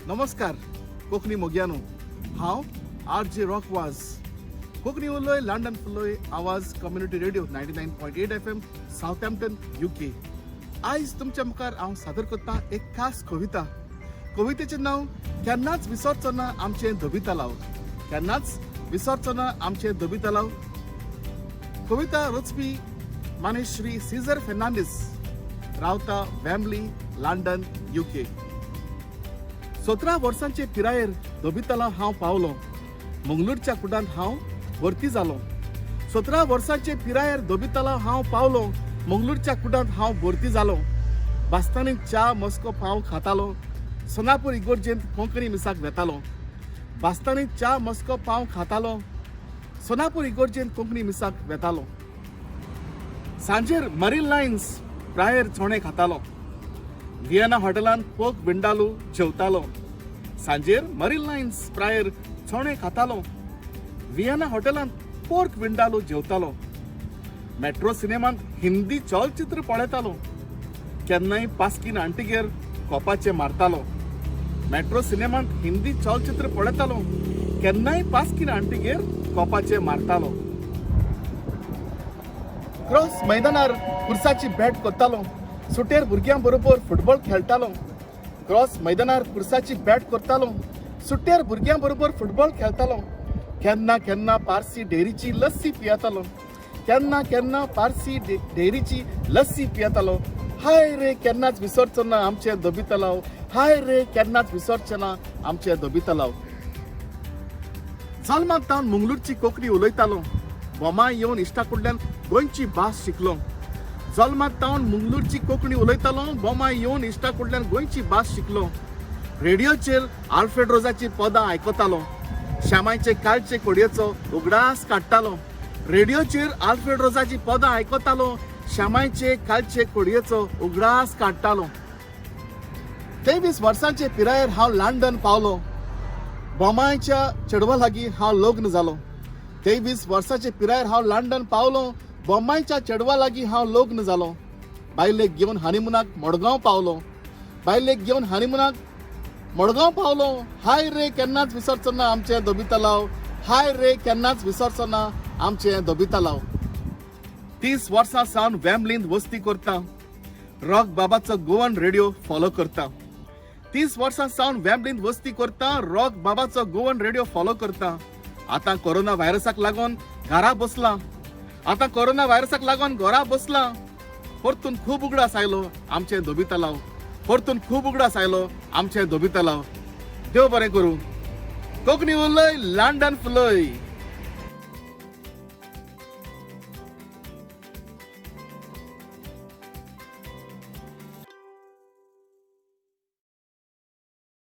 नमस्कार कोकणी मोग्यानो हांव RJ. रॉकवाज Konkani उलोय London फुलोय आवाज community radio 99.8 FM Southampton UK. आयज तुमच्या मुखार हांव सादर करता एक खास कवितेचें नांव केन्नाच विसरचो ना आमचें धबी तलाव. केन्नाच विसरचो ना आमचें धबी तलाव. कविता रचपी मानेश श्री सीझर फेर्नांडीस रावता वेम्बली लंडन UK. 17 वर्सांचे पिरायेर धबी तलाव हांव पावलो. मंगळूरच्या कुडांत हांव भरती जालो. 17 वर्सांचे पिरायेर धबी तलाव हांव पावलो. मंगळूरच्या कुडांत हांव भरती जालो. बास्तानीत च्या मस्को पाव खातालो. सोनापूर इगोर्जेंत कोंकणी मिसाक वेतालो. बास्तानीत च्या मस्को पाव खातालो. सोनापूर इगोर्जेंत कोंकणी मिसाक वेतालो. सांजेर मरीन लायन्स प्रायर चोणे खातालो. वियना हॉटेलांत पोक विंडालू जेवतालो. सांजेर मरीन लायन्स प्रायर चोणे खातालो. वियना हॉटेलांत पोर्क विंडालू जेवतालो. मेट्रो सिनेमांत हिंदी चलचित्र पळयतालो. केन्नाय पास्कीन आंटीगेर कोपाचे मारतालो. मेट्रो सिनेमांत हिंदी चलचित्र पळयतालो. केन्नाय पास्कीन आंटीगेर कोपाचे मारतालो. क्रॉस मैदानार खुर्साची बॅट करतालो. सुटेर भुरग्यां बरोबर फुटबॉल खेळटालो. क्रॉस मैदानार खुर्साची बॅट करतालो. सुट्टेर भुरग्यां बरोबर फुटबॉल खेळटालो. केन्ना केन्ना पारसी डेरीची लस्सी पियेतालो. केन्ना केन्ना पारसी डेरीची लस्सी पियेतालो. हाय रे केन्नाच विसरचो ना आमचें धबी तलाव. हाय रे केन्नाच विसरचो ना आमचें धबी तलाव. जल्माक जावन मंगळूरची कोंकणी उलयतालो. बोमाय येवन इश्टा कडल्यान गोंयची भास शिकलो. जल्माक जावन मंगळूरची कोंकणी उलयतालो. बोमाय येवन इश्टा कडल्यान गोंयची भास शिकलो. रेडिओचेर आल्फ्रेड रोजाची पदां आयकतालो. श्यामाचे कालचे कोडयेचो उगडास काडटालो. रेडिओचेर आल्फ्रेड रोजाची पदां आयकतालो. श्यामाचे कालचे कोडयेचो उगडास काडटालो. 23 वर्सांचे पिरायेर हांव लंडन पावलो. बोमायच्या चेडवा लागीं हांव लग्न जालो. 23 वर्साचे पिरायेर हांव लंडन पावलो. बोमायच्या चेडवा लागीं हांव लग्न जालो. बायलेक घेवन हनीमुनाक मडगांव पावलो. बायलेक घेवन हनीमुनाक मडगांव पावलो. हाय रे केन्नाच विसरचो ना आमचें धबी तलाव. हाय रे केन्नाच विसरचो ना आमचें धबी तलाव. 30 वर्सां सावन वेम्बलींत वस्ती करता. रॉक बाबाचो गोवन रेडिओ फॉलो करता. 30 वर्सां सावन वेम्बलींत वस्ती करता. रॉक बाबाचो गोवन रेडिओ फॉलो करता. आतां कोरोना व्हायरसाक लागून घरा बसला. आतां कोरोना व्हायरसाक लागून घरा बसला. परतून खूब उगडास आयलो आमचें धबी तलाव. परतून खूब उगडास आयलो आमचें धबी तलाव. देव बरें करूं. कोंकणी उलय लंडन फुलय.